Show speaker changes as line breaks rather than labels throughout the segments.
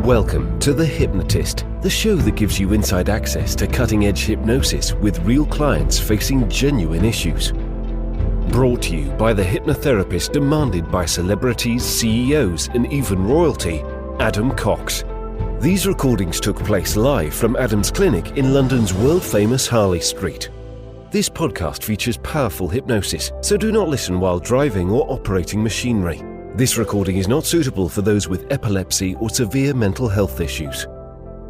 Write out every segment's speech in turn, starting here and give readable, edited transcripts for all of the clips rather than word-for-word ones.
Welcome to The Hypnotist, the show that gives you inside access to cutting-edge hypnosis with real clients facing genuine issues. Brought to you by the hypnotherapist demanded by celebrities, CEOs, and even royalty, Adam Cox. These recordings took place live from Adam's clinic in London's world-famous Harley Street. This podcast features powerful hypnosis, so do not listen while driving or operating machinery. This recording is not suitable for those with epilepsy or severe mental health issues.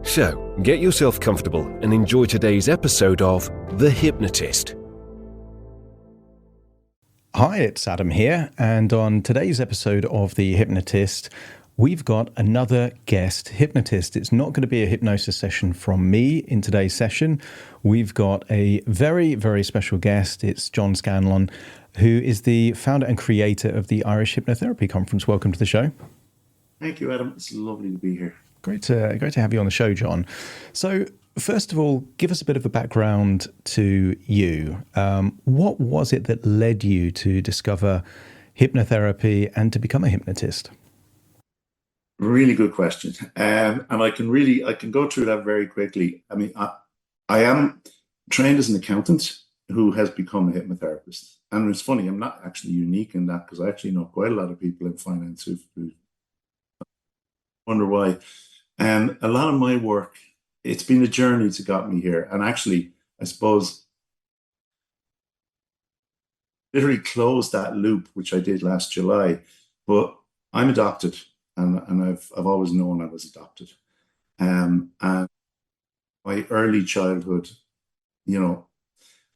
So, get yourself comfortable and enjoy today's episode of The Hypnotist.
Hi, it's Adam here, and on today's episode of The Hypnotist, we've got another guest hypnotist. It's not going to be a hypnosis session from me in today's session. We've got a very, very special guest. It's John Scanlon, who is the founder and creator of the Irish Hypnotherapy Conference. Welcome to the show.
Thank you, Adam. It's lovely to be here.
Great to have you on the show, John. So, first of all, give us a bit of a background to you. What was it that led you to discover hypnotherapy and to become a hypnotist?
Really good question. And I can go through that very quickly. I mean, I am trained as an accountant who has become a hypnotherapist. And it's funny, I'm not actually unique in that because I actually know quite a lot of people in finance who wonder why. A lot of my work, it's been a journey to got me here. And actually, I suppose, literally closed that loop, which I did last July. But I'm adopted, and I've always known I was adopted. And my early childhood,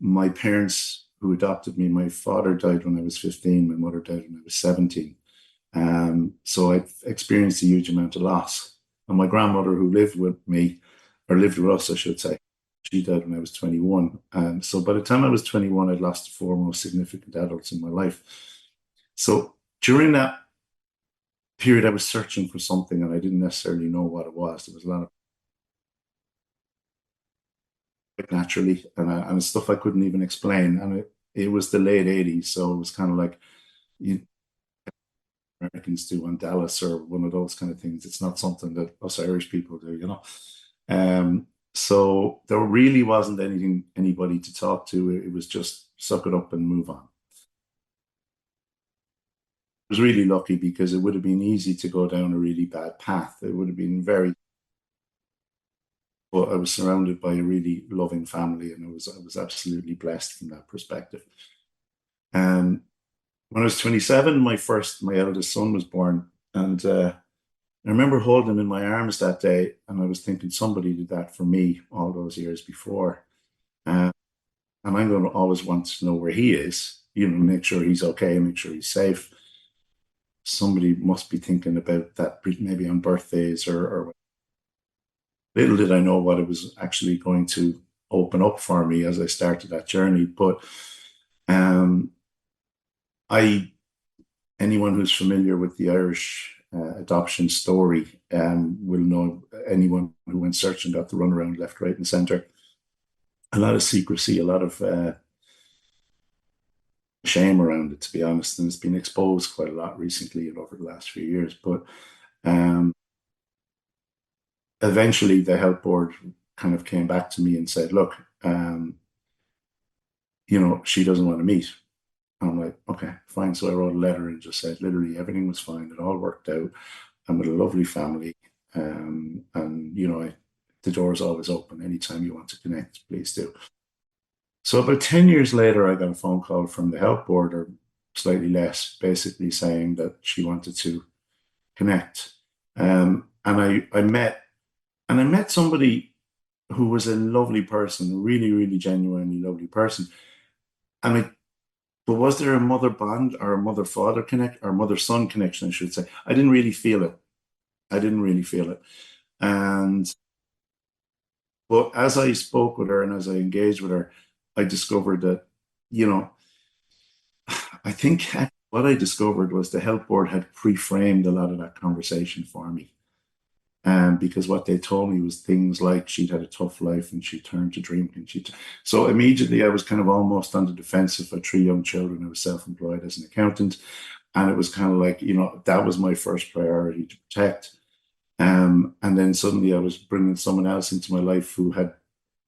my parents who adopted me, my father died when I was 15, my mother died when I was 17. So I've experienced a huge amount of loss. And my grandmother who lived with me, or lived with us, I should say, she died when I was 21. So by the time I was 21, I'd lost the four most significant adults in my life. So during that period, I was searching for something and I didn't necessarily know what it was. There was a lot of naturally and stuff I couldn't even explain. And it was the late 80s. So it was kind of like Americans do on Dallas or one of those kind of things. It's not something that us Irish people do, So there really wasn't anybody to talk to. It was just suck it up and move on. I was really lucky because it would have been easy to go down a really bad path. It would have been but I was surrounded by a really loving family, and I was absolutely blessed from that perspective. When I was 27, my eldest son was born, and I remember holding him in my arms that day, and I was thinking somebody did that for me all those years before. And I'm going to always want to know where he is, make sure he's okay, make sure he's safe. Somebody must be thinking about that maybe on birthdays or little did I know what it was actually going to open up for me as I started that journey. But anyone who's familiar with the Irish adoption story will know, anyone who went searching got the runaround left, right, and centre. A lot of secrecy, a lot of shame around it, to be honest, and it's been exposed quite a lot recently and over the last few years. But eventually the health board kind of came back to me and said, look, she doesn't want to meet. And I'm like, okay, fine. So I wrote a letter and just said, literally, everything was fine. It all worked out. I'm with a lovely family. And, the door is always open. Anytime you want to connect, please do. So about 10 years later, I got a phone call from the health board, or slightly less, basically saying that she wanted to connect. And I met somebody who was a lovely person, a really, really genuinely lovely person. But was there a mother bond or a mother-father connect, or mother-son connection, I should say? I didn't really feel it. But as I spoke with her and as I engaged with her, I discovered that, I think what I discovered was the health board had pre-framed a lot of that conversation for me. Because what they told me was things like she'd had a tough life and she turned to drinking. So immediately I was kind of almost on the defensive for 3 young children. I was self-employed as an accountant. And it was kind of like, that was my first priority to protect. And then suddenly I was bringing someone else into my life who had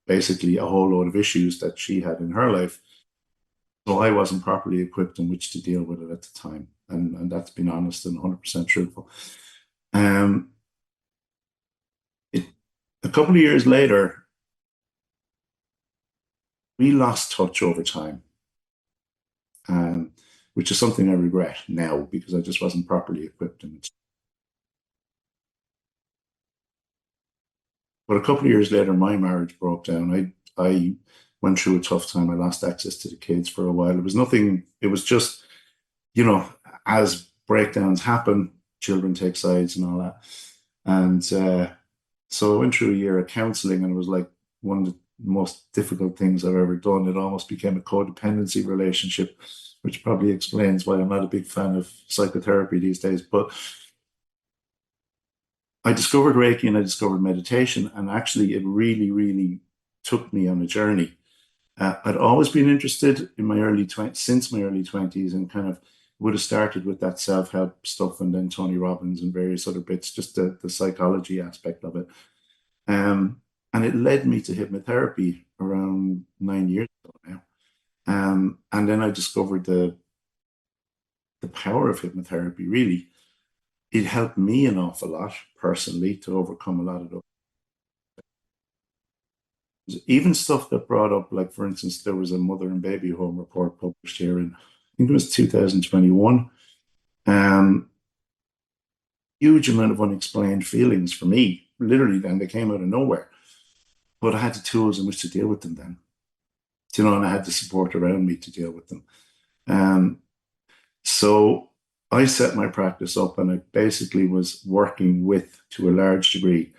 basically a whole load of issues that she had in her life. So I wasn't properly equipped in which to deal with it at the time. And that's been honest and 100% truthful. Um, a couple of years later, we lost touch over time, which is something I regret now because I just wasn't properly equipped in it. But a couple of years later, my marriage broke down. I went through a tough time. I lost access to the kids for a while. It was nothing, it was just, you know, as breakdowns happen, children take sides and all that. And so I went through a year of counseling, and it was like one of the most difficult things I've ever done. It almost became a codependency relationship, which probably explains why I'm not a big fan of psychotherapy these days. But I discovered Reiki and I discovered meditation, and actually, it really, really took me on a journey. I'd always been interested in my early 20s, since my early 20s, and kind of would have started with that self-help stuff and then Tony Robbins and various other bits, just the psychology aspect of it. And it led me to hypnotherapy around 9 years ago now. And then I discovered the power of hypnotherapy, really. It helped me an awful lot personally to overcome a lot of those. Even stuff that brought up, like for instance, there was a mother and baby home report published here in, I think it was 2021. Huge amount of unexplained feelings for me, literally, then they came out of nowhere. But I had the tools in which to deal with them then. You know, and I had the support around me to deal with them. So I set my practice up, and I basically was working with, to a large degree,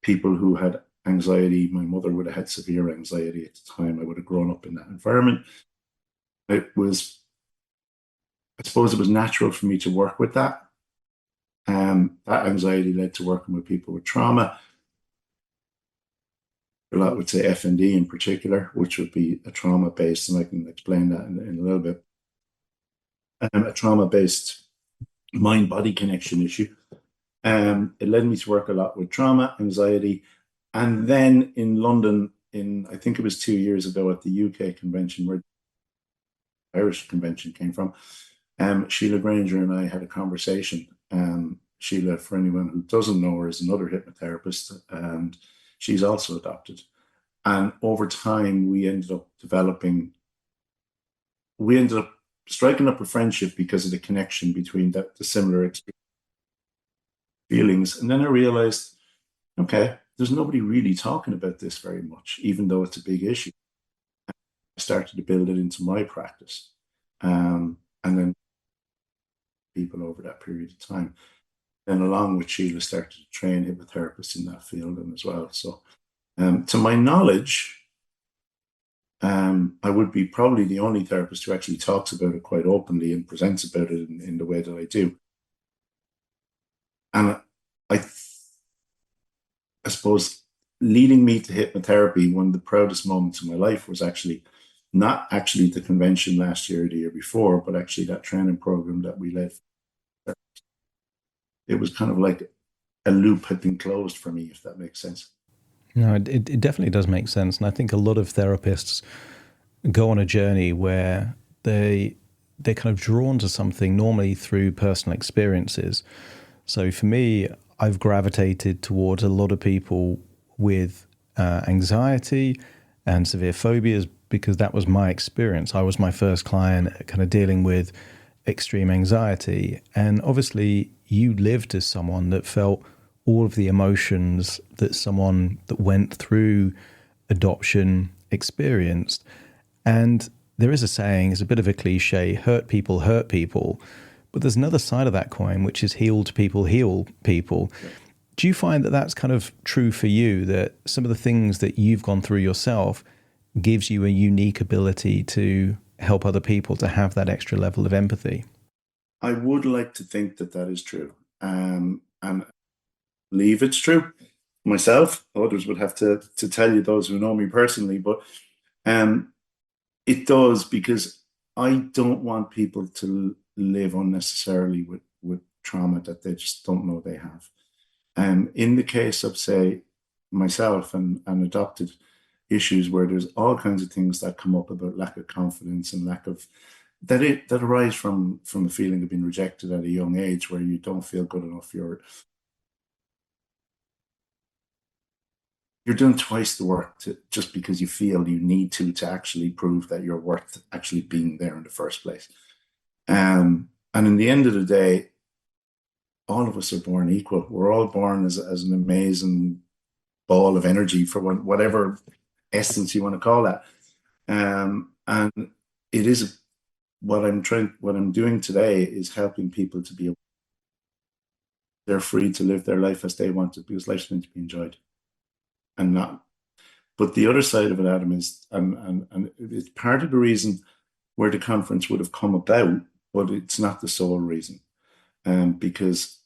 people who had anxiety. My mother would have had severe anxiety at the time. I would have grown up in that environment. It was, I suppose it was natural for me to work with that. That anxiety led to working with people with trauma. A lot would say FND in particular, which would be a trauma based, and I can explain that in a little bit. A trauma based mind body connection issue. It led me to work a lot with trauma, anxiety. And then in London, I think it was 2 years ago at the UK convention where the Irish convention came from, Sheila Granger and I had a conversation. Sheila, for anyone who doesn't know her, is another hypnotherapist, and she's also adopted. And over time, we ended up striking up a friendship because of the connection between the similar feelings. And then I realized, okay, there's nobody really talking about this very much, even though it's a big issue. I started to build it into my practice. And then people over that period of time. And along with Sheila, started to train hypnotherapists in that field and as well. So to my knowledge, I would be probably the only therapist who actually talks about it quite openly and presents about it in the way that I do. And I suppose leading me to hypnotherapy, one of the proudest moments of my life was actually not actually the convention last year or the year before, but actually that training program that we led. It was kind of like a loop had been closed for me, if that makes sense.
No, it definitely does make sense. And I think a lot of therapists go on a journey where they're kind of drawn to something normally through personal experiences. So for me, I've gravitated towards a lot of people with anxiety and severe phobias because that was my experience. I was my first client kind of dealing with extreme anxiety. And obviously you lived as someone that felt all of the emotions that someone that went through adoption experienced. And there is a saying, it's a bit of a cliche, hurt people, but there's another side of that coin, which is healed people heal people. Do you find that that's kind of true for you, that some of the things that you've gone through yourself gives you a unique ability to help other people to have that extra level of empathy?
I would like to think that that is true. And believe it's true myself. Others would have to tell you, those who know me personally, but it does, because I don't want people to live unnecessarily with trauma that they just don't know they have. In the case of, say, myself and adopted issues where there's all kinds of things that come up about lack of confidence and lack of that arise from the feeling of being rejected at a young age, where you don't feel good enough. You're doing twice the work just because you feel you need to actually prove that you're worth actually being there in the first place. And in the end of the day, all of us are born equal. We're all born as an amazing ball of energy, for whatever essence you want to call that. And it is what I'm doing today is helping people to be, they're free to live their life as they want to, because life's meant to be enjoyed and not. But the other side of it, Adam, is, and it's part of the reason where the conference would have come about, but it's not the sole reason. Because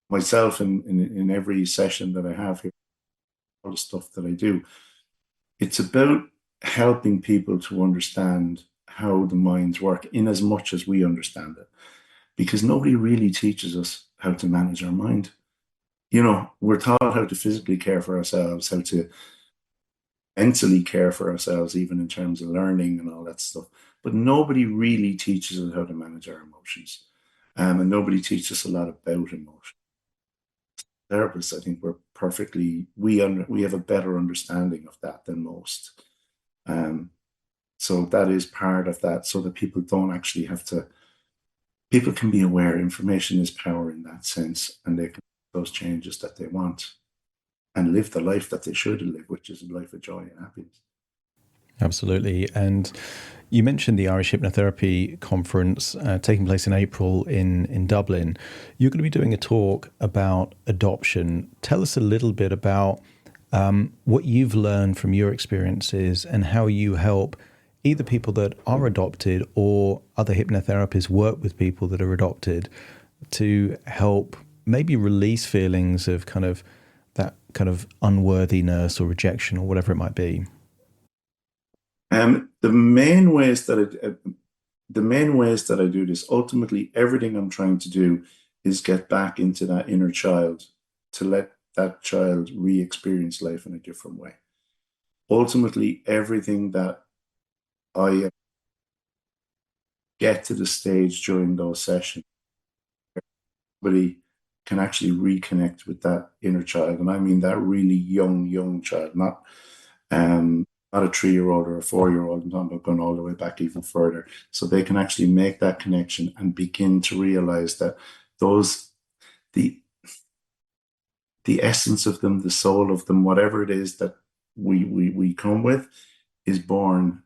myself in every session that I have here, all the stuff that I do, it's about helping people to understand how the minds work in as much as we understand it. Because nobody really teaches us how to manage our mind. You know, we're taught how to physically care for ourselves, how to mentally care for ourselves, even in terms of learning and all that stuff. But nobody really teaches us how to manage our emotions. And nobody teaches us a lot about emotion. Therapists, I think we have a better understanding of that than most. So that is part of that, so that people don't actually have to, people can be aware. Information is power in that sense, and they can make those changes that they want and live the life that they should live, which is a life of joy and happiness.
Absolutely. And you mentioned the Irish Hypnotherapy Conference taking place in April in Dublin. You're going to be doing a talk about adoption. Tell us a little bit about what you've learned from your experiences and how you help either people that are adopted or other hypnotherapists work with people that are adopted to help maybe release feelings of that kind of unworthiness or rejection or whatever it might be.
The main ways that I do this, ultimately, everything I'm trying to do is get back into that inner child, to let that child re-experience life in a different way. Ultimately, everything that I get to the stage during those sessions, everybody can actually reconnect with that inner child. And I mean that really young child, not a 3-year-old or a 4-year-old. I'm talking about going all the way back even further. So they can actually make that connection and begin to realize that the essence of them, the soul of them, whatever it is that we come with, is born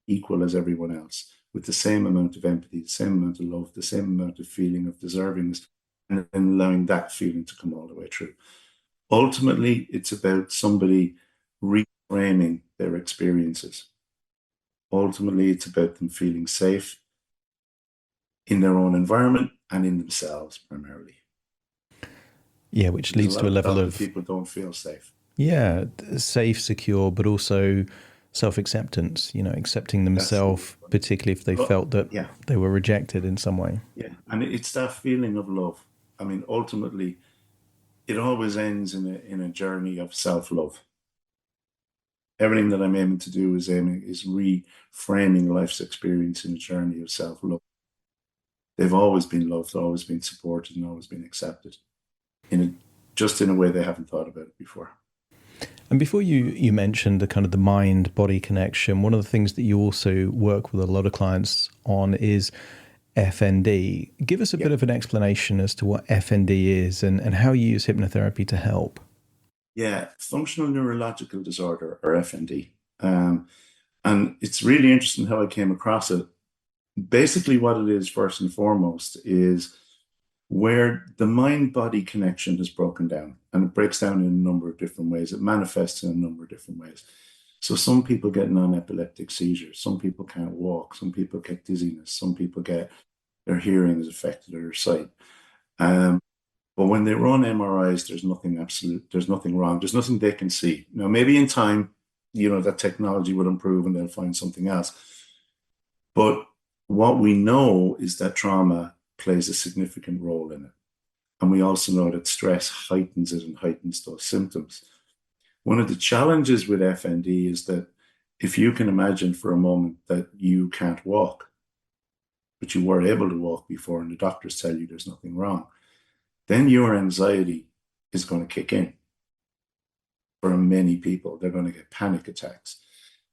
equal as everyone else, with the same amount of empathy, the same amount of love, the same amount of feeling of deservingness, and then allowing that feeling to come all the way through. Ultimately, it's about somebody reframing their experiences. Ultimately, it's about them feeling safe in their own environment and in themselves primarily.
Yeah, which leads to a level of
people don't feel safe.
Yeah, safe, secure, but also self-acceptance, accepting themselves, particularly if they felt that they were rejected in some way.
Yeah, and it's that feeling of love. I mean, ultimately, it always ends in a journey of self-love. Everything that I'm aiming to do is reframing life's experience in a journey of self-love. They've always been loved, always been supported, and always been accepted, just in a way they haven't thought about it before.
And before you mentioned the mind-body connection, one of the things that you also work with a lot of clients on is FND. Give us a bit of an explanation as to what FND is and how you use hypnotherapy to help.
Yeah, functional neurological disorder, or FND. And it's really interesting how I came across it. Basically, what it is, first and foremost, is where the mind-body connection is broken down, and it breaks down in a number of different ways. It manifests in a number of different ways. So some people get non-epileptic seizures, some people can't walk, some people get dizziness, some people get their hearing is affected or their sight. But when they run MRIs, there's nothing wrong. There's nothing they can see. Now, maybe in time, that technology will improve and they'll find something else. But what we know is that trauma plays a significant role in it. And we also know that stress heightens it and heightens those symptoms. One of the challenges with FND is that if you can imagine for a moment that you can't walk, but you were able to walk before and the doctors tell you there's nothing wrong, then your anxiety is going to kick in. For many people, they're going to get panic attacks.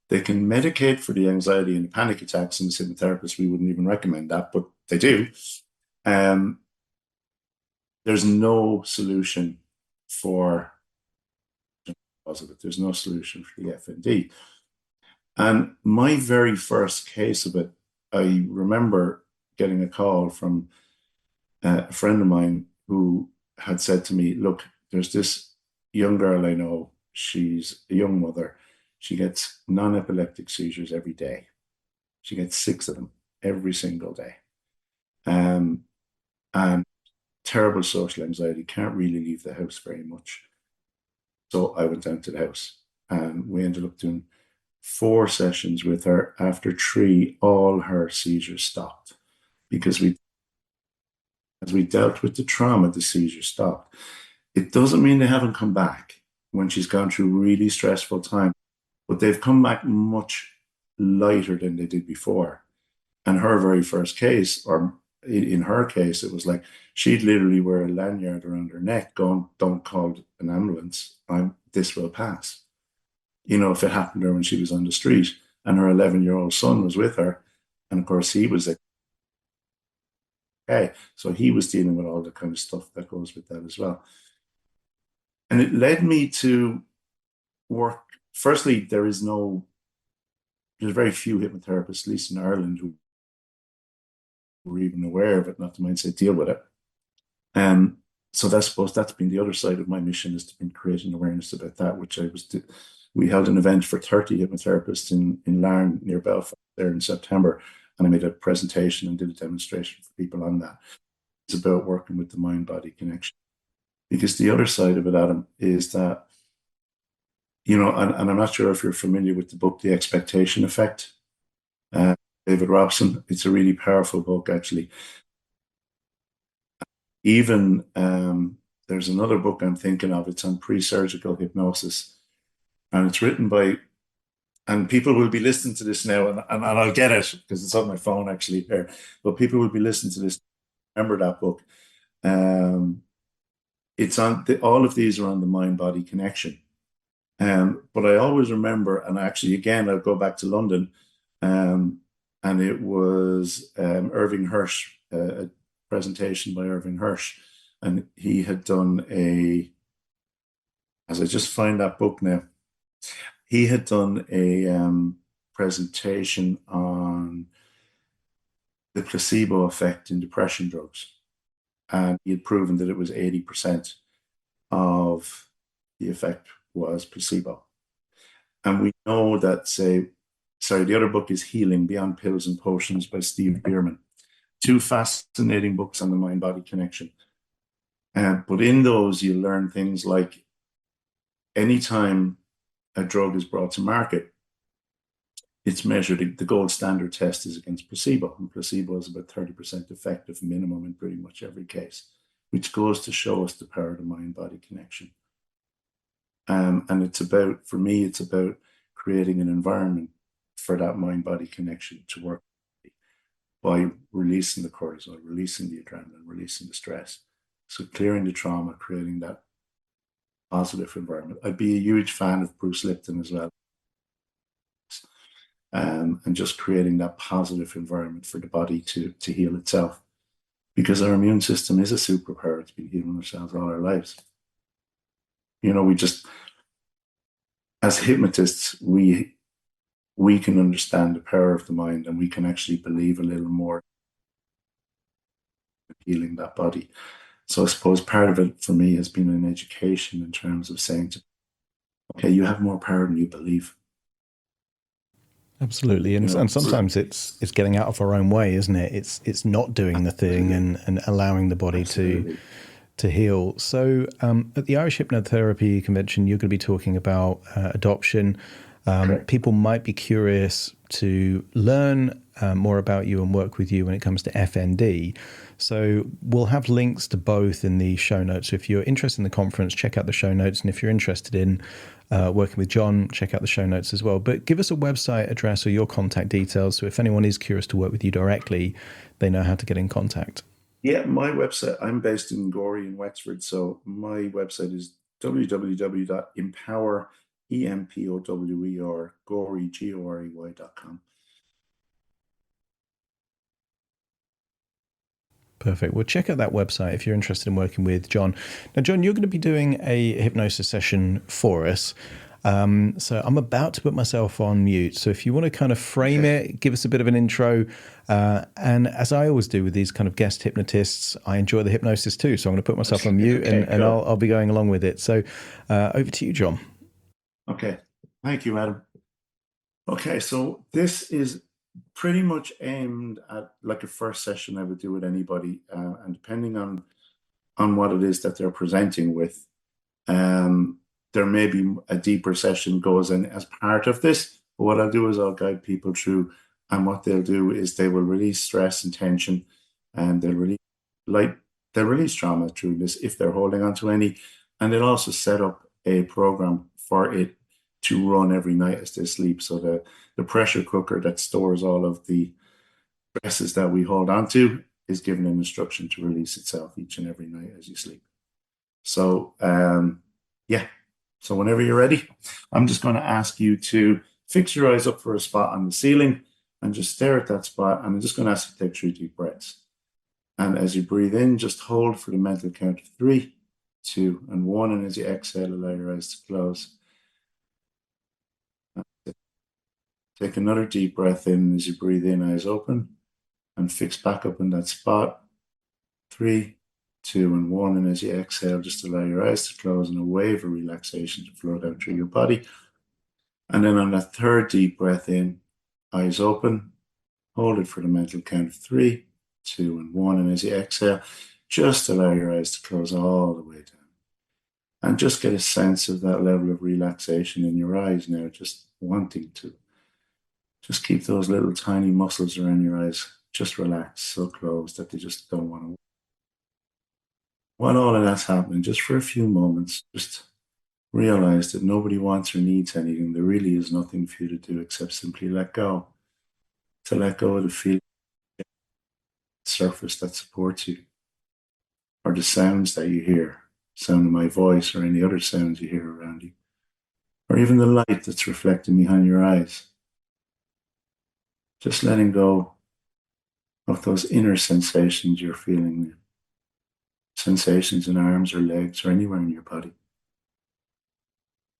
They can medicate for the anxiety and the panic attacks, and as hypnotherapists, we wouldn't even recommend that, but they do. There's no solution for positive. There's no solution for the FND. And my very first case of it, I remember getting a call from a friend of mine who had said to me, look, there's this young girl I know. She's a young mother. She gets non-epileptic seizures every day. She gets 6 of them every single day. And terrible social anxiety, can't really leave the house very much. So I went down to the house and we ended up doing 4 sessions with her. After 3, all her seizures stopped because as we dealt with the trauma, the seizures stopped. It doesn't mean they haven't come back when she's gone through really stressful time, but they've come back much lighter than they did before. And her very first case, or in her case, it was like she'd literally wear a lanyard around her neck going, don't call an ambulance, this will pass. You know, if it happened to her when she was on the street, and her 11-year-old son was with her, and of course he was okay, so he was dealing with all the kind of stuff that goes with that as well. And it led me to work. Firstly, there's very few hypnotherapists, at least in Ireland, who were even aware of it, not to mind say deal with it. So I suppose that's been the other side of my mission, is to be creating awareness about that, which we held an event for 30 hypnotherapists in Larne near Belfast there in September, and I made a presentation and did a demonstration for people on that. It's about working with the mind-body connection. Because the other side of it, Adam, is that, you know, and I'm not sure if you're familiar with the book, The Expectation Effect, David Robson. It's a really powerful book, actually. Even there's another book I'm thinking of. It's on pre-surgical hypnosis, and it's written by, and people will be listening to this now, and I'll get it because it's on my phone actually here. But people will be listening to this. Remember that book. It's on all of these are on the mind-body connection. But I always remember, and actually, again, I'll go back to London, and it was Irving Hirsch, a presentation by Irving Hirsch, and he had done as I just find that book now, he had done a presentation on the placebo effect in depression drugs. And he had proven that it was 80% of the effect was placebo. And we know that, the other book is Healing Beyond Pills and Potions by Steve Bierman. 2 fascinating books on the mind-body connection. But in those, you learn things like anytime a drug is brought to market, it's measured, the gold standard test is against placebo, and placebo is about 30% effective minimum in pretty much every case, which goes to show us the power of the mind-body connection. And it's about, for me, it's about creating an environment for that mind-body connection to work by releasing the cortisol, releasing the adrenaline, releasing the stress. So clearing the trauma, creating that positive environment. I'd be a huge fan of Bruce Lipton as well. And just creating that positive environment for the body to heal itself. Because our immune system is a superpower. It's been healing ourselves all our lives. You know, as hypnotists, we can understand the power of the mind, and we can actually believe a little more in healing that body. So I suppose part of it for me has been an education in terms of saying, okay, you have more power than you believe.
Absolutely, and sometimes it's getting out of our own way, isn't it? It's not doing the thing and allowing the body to heal. So at the Irish Hypnotherapy Convention, you're going to be talking about adoption. People might be curious to learn more about you and work with you when it comes to FND. So we'll have links to both in the show notes. So if you're interested in the conference, check out the show notes. And if you're interested in working with John, check out the show notes as well. But give us a website address or your contact details. So if anyone is curious to work with you directly, they know how to get in contact.
Yeah, my website, I'm based in Gorey in Wexford. So my website is www.empower, EMPOWER, Gorey, GOREY.com.
Perfect. Well, check out that website if you're interested in working with John. Now, John, you're going to be doing a hypnosis session for us. So I'm about to put myself on mute. So if you want to kind of frame it, give us a bit of an intro. And as I always do with these kind of guest hypnotists, I enjoy the hypnosis too. So I'm going to put myself on mute and cool. I'll be going along with it. So over to you, John.
Okay. Thank you, Adam. Okay. So this is pretty much aimed at like a first session I would do with anybody. And depending on what it is that they're presenting with, there may be a deeper session goes in as part of this. But what I'll do is I'll guide people through, and what they'll do is they will release stress and tension, and they'll release trauma through this if they're holding on to any, and they'll also set up a program for it to run every night as they sleep. So the pressure cooker that stores all of the stresses that we hold on to is given an instruction to release itself each and every night as you sleep. So yeah. So whenever you're ready, I'm just going to ask you to fix your eyes up for a spot on the ceiling and just stare at that spot. And I'm just going to ask you to take 3 deep breaths. And as you breathe in, just hold for the mental count of 3, 2, and 1. And as you exhale, allow your eyes to close. Take another deep breath in. As you breathe in, eyes open, and fix back up in that spot. 3, 2, and 1. And as you exhale, just allow your eyes to close and a wave of relaxation to flow down through your body. And then on that 3rd deep breath in, eyes open, hold it for the mental count of 3, 2, and 1. And as you exhale, just allow your eyes to close all the way down. And just get a sense of that level of relaxation in your eyes now, just wanting to. Just keep those little tiny muscles around your eyes just relaxed, so closed that they just don't want to. While all of that's happening, just for a few moments, just realize that nobody wants or needs anything. There really is nothing for you to do except simply let go. To let go of the feeling surface that supports you, or the sounds that you hear, sound of my voice or any other sounds you hear around you, or even the light that's reflecting behind your eyes. Just letting go of those inner sensations you're feeling, sensations in arms or legs or anywhere in your body,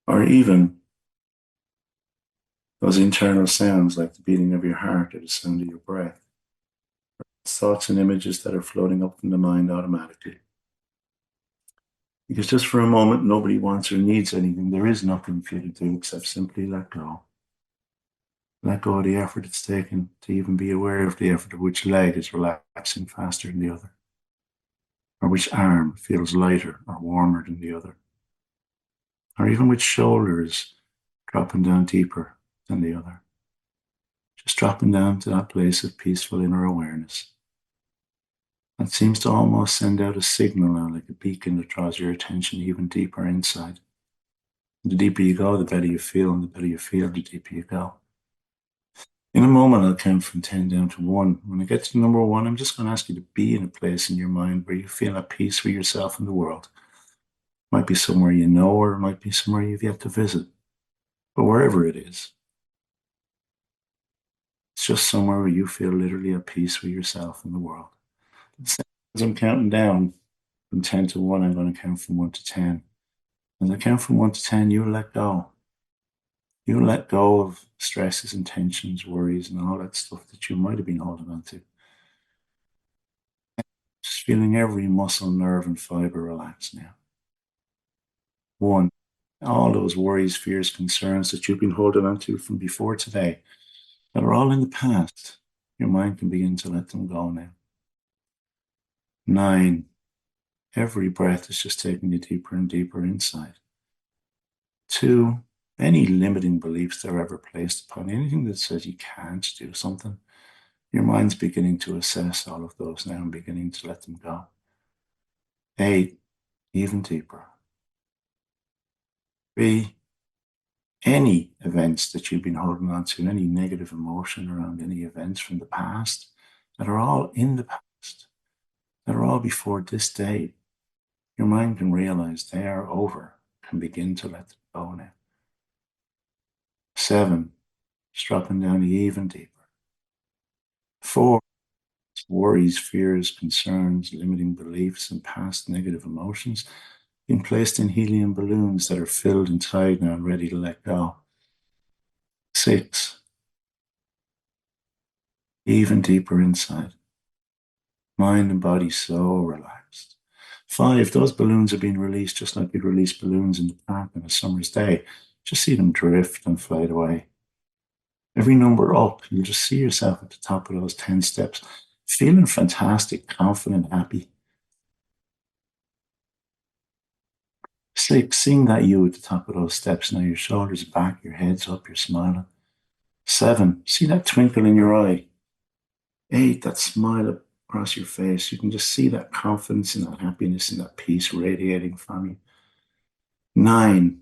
or even those internal sounds like the beating of your heart or the sound of your breath, thoughts and images that are floating up from the mind automatically. Because just for a moment, nobody wants or needs anything. There is nothing for you to do except simply let go. Let go of the effort it's taken to even be aware of the effort of which leg is relaxing faster than the other, or which arm feels lighter or warmer than the other, or even which shoulder is dropping down deeper than the other. Just dropping down to that place of peaceful inner awareness. That seems to almost send out a signal now, like a beacon that draws your attention even deeper inside. And the deeper you go, the better you feel, and the better you feel, the deeper you go. In a moment, I'll count from 10 down to 1. When I get to number 1, I'm just going to ask you to be in a place in your mind where you feel at peace with yourself and the world. It might be somewhere you know, or it might be somewhere you've yet to visit. But wherever it is, it's just somewhere where you feel literally at peace with yourself and the world. As I'm counting down from 10 to 1, I'm going to count from 1 to 10. As I count from 1 to 10, you'll let go. You'll let go of stresses and tensions, worries, and all that stuff that you might have been holding on to. Just feeling every muscle, nerve, and fiber relax now. 1, all those worries, fears, concerns that you've been holding on to from before today that are all in the past, your mind can begin to let them go now. 9, every breath is just taking you deeper and deeper inside. 2, any limiting beliefs that are ever placed upon anything that says you can't do something, Your mind's beginning to assess all of those now and beginning to let them go. 8, even deeper. 3, any events that you've been holding on to, any negative emotion around any events from the past that are all in the past, that are all before this day, your mind can realize they are over, can begin to let them go now. 7, just dropping down even deeper. 4, worries, fears, concerns, limiting beliefs, and past negative emotions being placed in helium balloons that are filled and tied now and ready to let go. 6, even deeper inside. Mind and body so relaxed. 5, those balloons are being released just like you'd release balloons in the park on a summer's day. Just see them drift and fade away. Every number up, you'll just see yourself at the top of those 10 steps, feeling fantastic, confident, happy. 6, seeing that you at the top of those steps. Now your shoulders back, your head's up, you're smiling. 7, see that twinkle in your eye. 8, that smile across your face. You can just see that confidence and that happiness and that peace radiating from you. 9,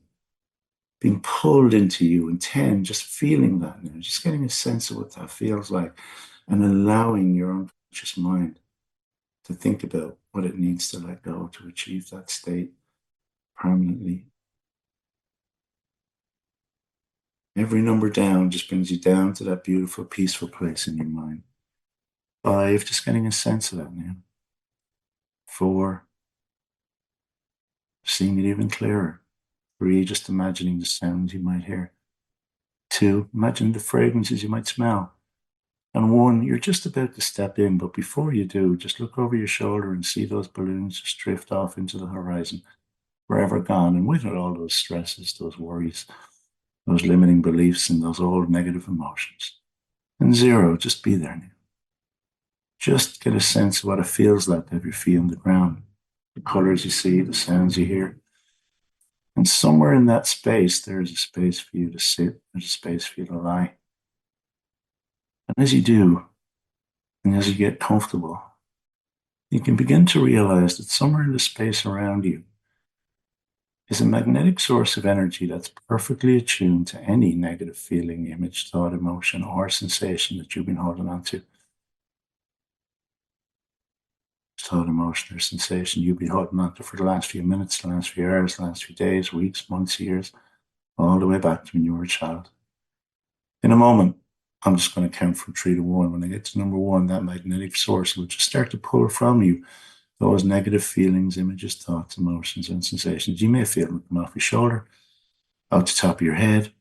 being pulled into you. And 10, just feeling that now, just getting a sense of what that feels like and allowing your unconscious mind to think about what it needs to let go to achieve that state permanently. Every number down just brings you down to that beautiful, peaceful place in your mind. 5, just getting a sense of that now. 4, seeing it even clearer. 3, just imagining the sounds you might hear. 2, imagine the fragrances you might smell. And 1, you're just about to step in, but before you do, just look over your shoulder and see those balloons just drift off into the horizon, forever gone. And with it, all those stresses, those worries, those limiting beliefs, and those old negative emotions. And 0, just be there now. Just get a sense of what it feels like to have your feet on the ground, the colors you see, the sounds you hear. And somewhere in that space, there is a space for you to sit, there's a space for you to lie. And as you do, and as you get comfortable, you can begin to realize that somewhere in the space around you is a magnetic source of energy that's perfectly attuned to any negative feeling, image, thought, emotion, or sensation that you've been holding on to. Thought, emotion, or sensation you've been holding on to for the last few minutes, the last few hours, the last few days, weeks, months, years, all the way back to when you were a child. In a moment, I'm just going to count from 3 to 1. When I get to number 1, that magnetic source will just start to pull from you those negative feelings, images, thoughts, emotions, and sensations. You may feel them come off your shoulder, out the top of your head,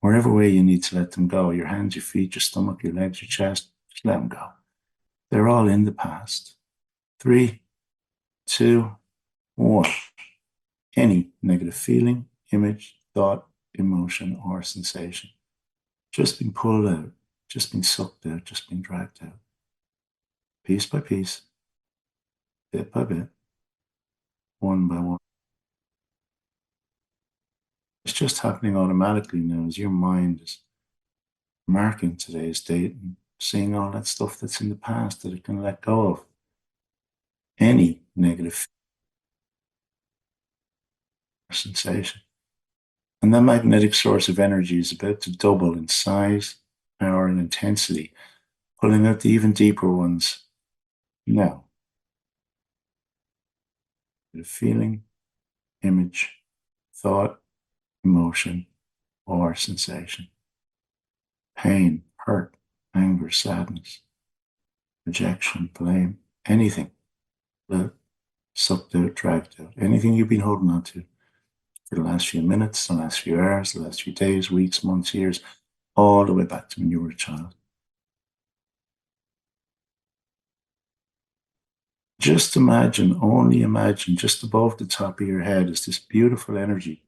wherever way you need to let them go. Your hands, your feet, your stomach, your legs, your chest, just let them go. They're all in the past. 3, 2, 1. Any negative feeling, image, thought, emotion, or sensation just being pulled out, just being sucked out, just being dragged out. Piece by piece, bit by bit, one by one. It's just happening automatically now as your mind is marking today's date and seeing all that stuff that's in the past that it can let go of. Any negative sensation. And that magnetic source of energy is about to double in size, power, and intensity, pulling out the even deeper ones now. The feeling, image, thought, emotion, or sensation. Pain, hurt, anger, sadness, rejection, blame, anything. Sucked out, dragged out. Anything you've been holding on to for the last few minutes, the last few hours, the last few days, weeks, months, years, all the way back to when you were a child. Just imagine, only imagine, just above the top of your head is this beautiful energy,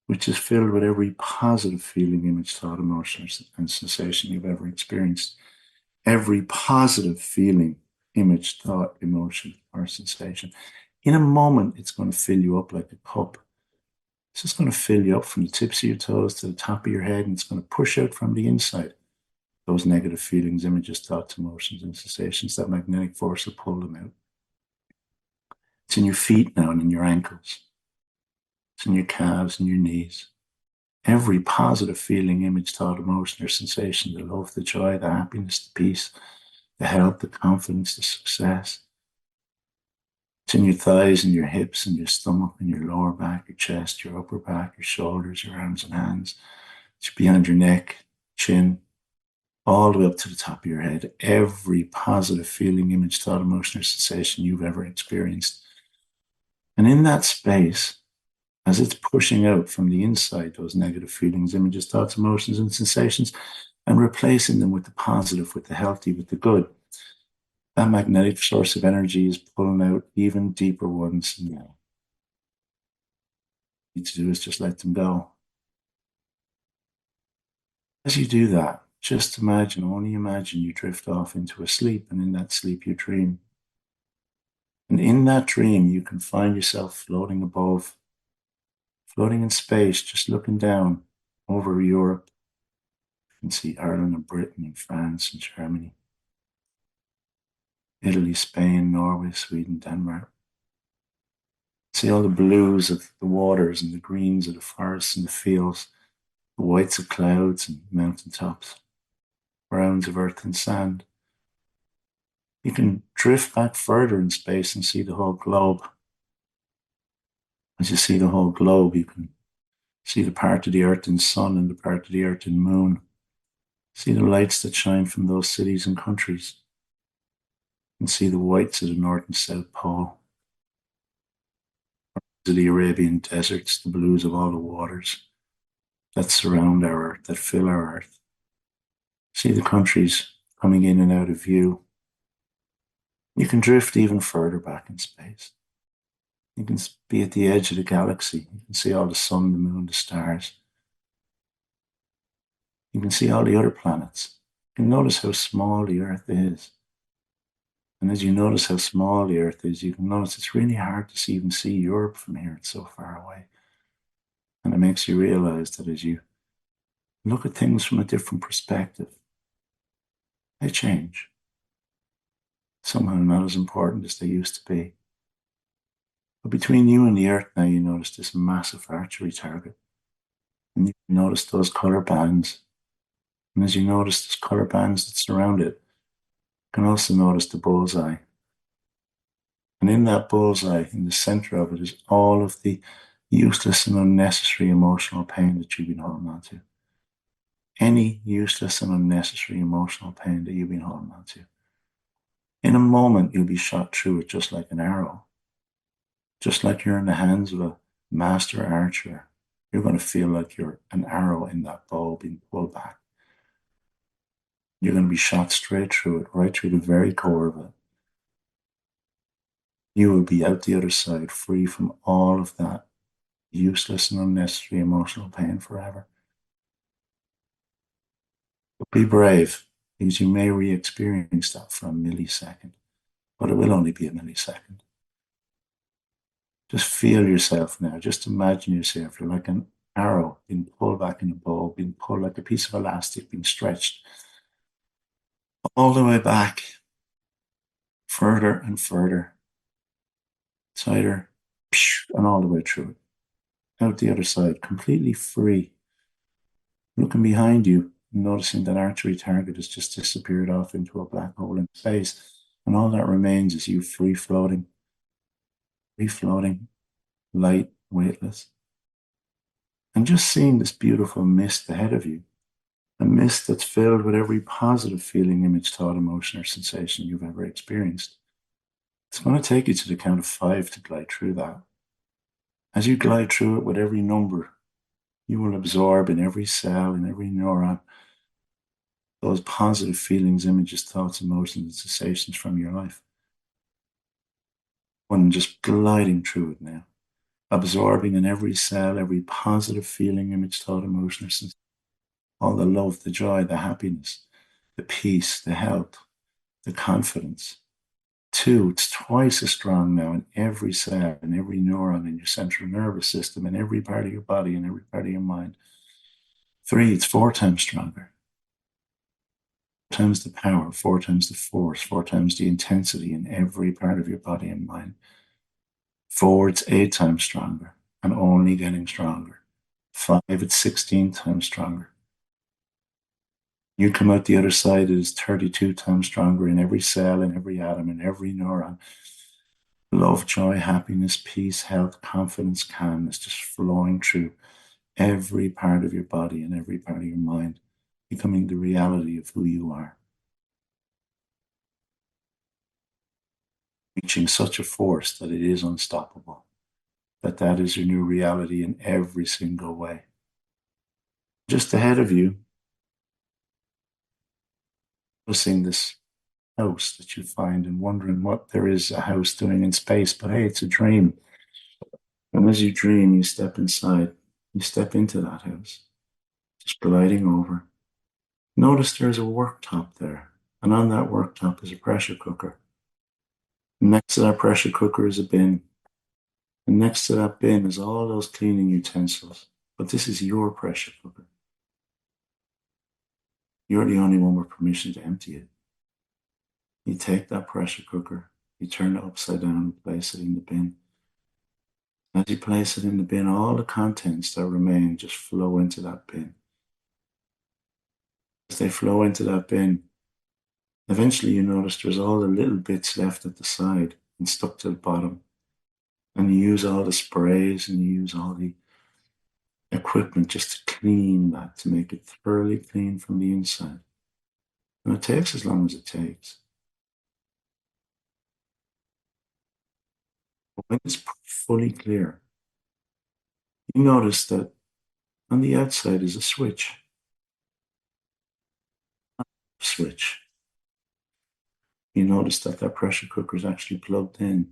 which is filled with every positive feeling, image, thought, emotion, and sensation you've ever experienced. Every positive feeling, image, thought, emotion, or sensation. In a moment, it's going to fill you up like a cup. It's just going to fill you up from the tips of your toes to the top of your head, and it's going to push out from the inside those negative feelings, images, thoughts, emotions, and sensations. That magnetic force will pull them out. It's in your feet now and in your ankles. It's in your calves and your knees. Every positive feeling, image, thought, emotion, or sensation, the love, the joy, the happiness, the peace, the health, the confidence, the success. It's in your thighs and your hips and your stomach and your lower back, your chest, your upper back, your shoulders, your arms and hands. It's behind your neck, chin, all the way up to the top of your head. Every positive feeling, image, thought, emotion, or sensation you've ever experienced. And in that space, as it's pushing out from the inside, those negative feelings, images, thoughts, emotions, and sensations, and replacing them with the positive, with the healthy, with the good, that magnetic source of energy is pulling out even deeper ones. And all you need to do is just let them go. As you do that, just imagine, only imagine you drift off into a sleep, and in that sleep you dream. And in that dream, you can find yourself floating above, floating in space, just looking down over Europe. You can see Ireland and Britain and France and Germany, Italy, Spain, Norway, Sweden, Denmark. See all the blues of the waters and the greens of the forests and the fields, the whites of clouds and mountaintops, browns of earth and sand. You can drift back further in space and see the whole globe. As you see the whole globe, you can see the part of the earth and sun and the part of the earth and moon. See the lights that shine from those cities and countries. And see the whites of the North and South Pole. The Arabian deserts, the blues of all the waters that surround our earth, that fill our earth. See the countries coming in and out of view. You can drift even further back in space. You can be at the edge of the galaxy. You can see all the sun, the moon, the stars. You can see all the other planets. You can notice how small the earth is. And as you notice how small the earth is, you can notice it's really hard to even see Europe from here. It's so far away. And it makes you realize that as you look at things from a different perspective, they change. Somehow not as important as they used to be. But between you and the earth now, you notice this massive archery target. And you notice those color bands. And as you notice those color bands that surround it, you can also notice the bullseye. And in that bullseye, in the center of it, is all of the useless and unnecessary emotional pain that you've been holding on to. Any useless and unnecessary emotional pain that you've been holding on to. In a moment, you'll be shot through it just like an arrow. Just like you're in the hands of a master archer, you're going to feel like you're an arrow in that bow being pulled back. You're going to be shot straight through it, right through the very core of it. You will be out the other side, free from all of that useless and unnecessary emotional pain forever. But be brave, because you may re-experience that for a millisecond, but it will only be a millisecond. Just feel yourself now. Just imagine yourself. You're like an arrow being pulled back in a bow, being pulled like a piece of elastic, being stretched all the way back, further and further, tighter, and all the way through it. Out the other side, completely free. Looking behind you, noticing that archery target has just disappeared off into a black hole in space. And all that remains is you free floating, light, weightless. And just seeing this beautiful mist ahead of you, a mist that's filled with every positive feeling, image, thought, emotion, or sensation you've ever experienced. It's going to take you to the count of 5 to glide through that. As you glide through it with every number, you will absorb in every cell, in every neuron, those positive feelings, images, thoughts, emotions, and sensations from your life. One just gliding through it now, absorbing in every cell, every positive feeling, image, thought, emotion, or sensation. All the love, the joy, the happiness, the peace, the health, the confidence. 2, it's twice as strong now in every cell, in every neuron, in your central nervous system, in every part of your body, in every part of your mind. 3, it's 4 times stronger. times the power, 4 times the force, 4 times the intensity in every part of your body and mind. 4, it's 8 times stronger and only getting stronger. 5, it's 16 times stronger. You come out the other side, it is 32 times stronger in every cell, in every atom, in every neuron. Love, joy, happiness, peace, health, confidence, calmness, just flowing through every part of your body and every part of your mind, becoming the reality of who you are. Reaching such a force that it is unstoppable, that is your new reality in every single way. Just ahead of you, noticing this house that you find and wondering what there is a house doing in space, but hey, it's a dream. And as you dream, you step inside, you step into that house, just gliding over. Notice there's a worktop there, and on that worktop is a pressure cooker. Next to that pressure cooker is a bin, and next to that bin is all those cleaning utensils. But this is your pressure cooker. You're the only one with permission to empty it. You take that pressure cooker, you turn it upside down and place it in the bin. As you place it in the bin, all the contents that remain just flow into that bin. As they flow into that bin, eventually you notice there's all the little bits left at the side and stuck to the bottom. And you use all the sprays and you use all the equipment just to clean that, to make it thoroughly clean from the inside. And it takes as long as it takes. But when it's fully clear, you notice that on the outside is a switch. You notice that that pressure cooker is actually plugged in.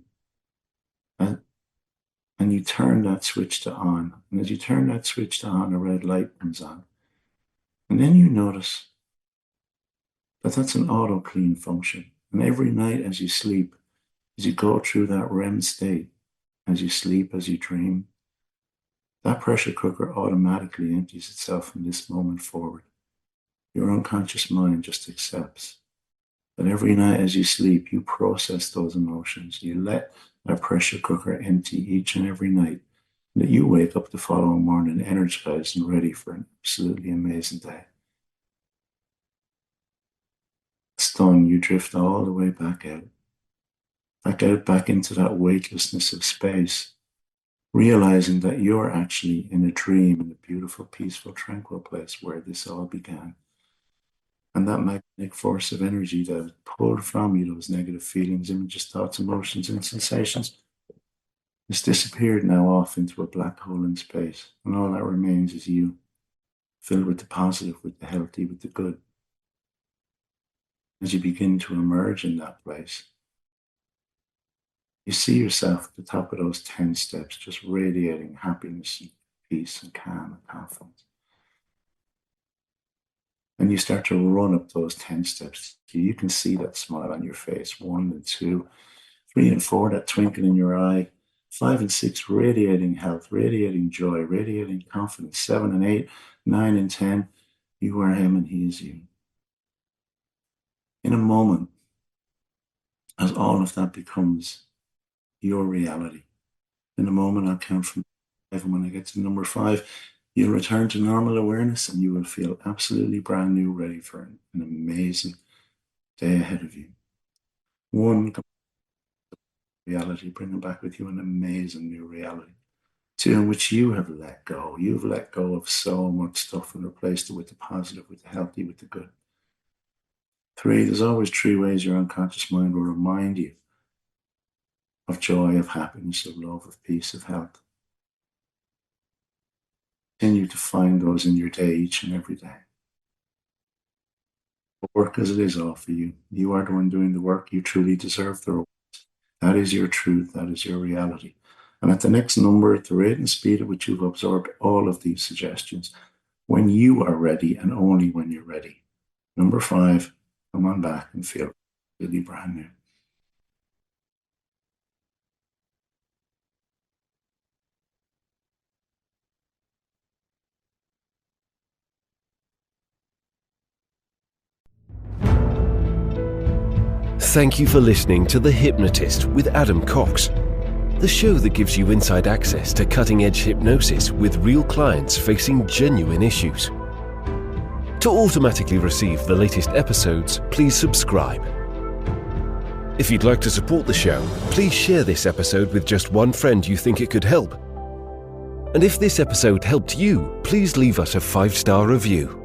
And you turn that switch to on. And as you turn that switch to on, a red light comes on. And then you notice that that's an auto clean function. And every night as you sleep, as you go through that REM state, as you sleep, as you dream, that pressure cooker automatically empties itself from this moment forward. Your unconscious mind just accepts that every night as you sleep, you process those emotions. You let that pressure cooker empty each and every night, and that you wake up the following morning energized and ready for an absolutely amazing day. It's done. You drift all the way back out, back into that weightlessness of space, realizing that you're actually in a dream, in a beautiful, peaceful, tranquil place where this all began. And that magnetic force of energy that pulled from you those negative feelings, images, thoughts, emotions, and sensations has disappeared now off into a black hole in space. And all that remains is you, filled with the positive, with the healthy, with the good. As you begin to emerge in that place, you see yourself at the top of those 10 steps, just radiating happiness and peace and calm and confidence. And you start to run up those 10 steps. You can see that smile on your face. 1 and 2, 3 and 4, that twinkle in your eye. 5 and 6, radiating health, radiating joy, radiating confidence. 7 and 8, 9 and 10, you are him and he is you. In a moment, as all of that becomes your reality, in a moment I'll count from 5, and when I get to number 5, you'll return to normal awareness and you will feel absolutely brand new, ready for an amazing day ahead of you. 1, reality, bringing back with you an amazing new reality. 2, in which you have let go. You've let go of so much stuff and replaced it with the positive, with the healthy, with the good. 3, there's always 3 ways your unconscious mind will remind you of joy, of happiness, of love, of peace, of health. Continue to find those in your day each and every day. Work as it is all for you. You are the one doing the work. You truly deserve the reward. That is your truth. That is your reality. And at the next number, at the rate and speed at which you've absorbed all of these suggestions, when you are ready and only when you're ready. Number 5, come on back and feel really brand new.
Thank you for listening to The Hypnotist with Adam Cox, the show that gives you inside access to cutting-edge hypnosis with real clients facing genuine issues. To automatically receive the latest episodes, please subscribe. If you'd like to support the show, please share this episode with just one friend you think it could help. And if this episode helped you, please leave us a 5-star review.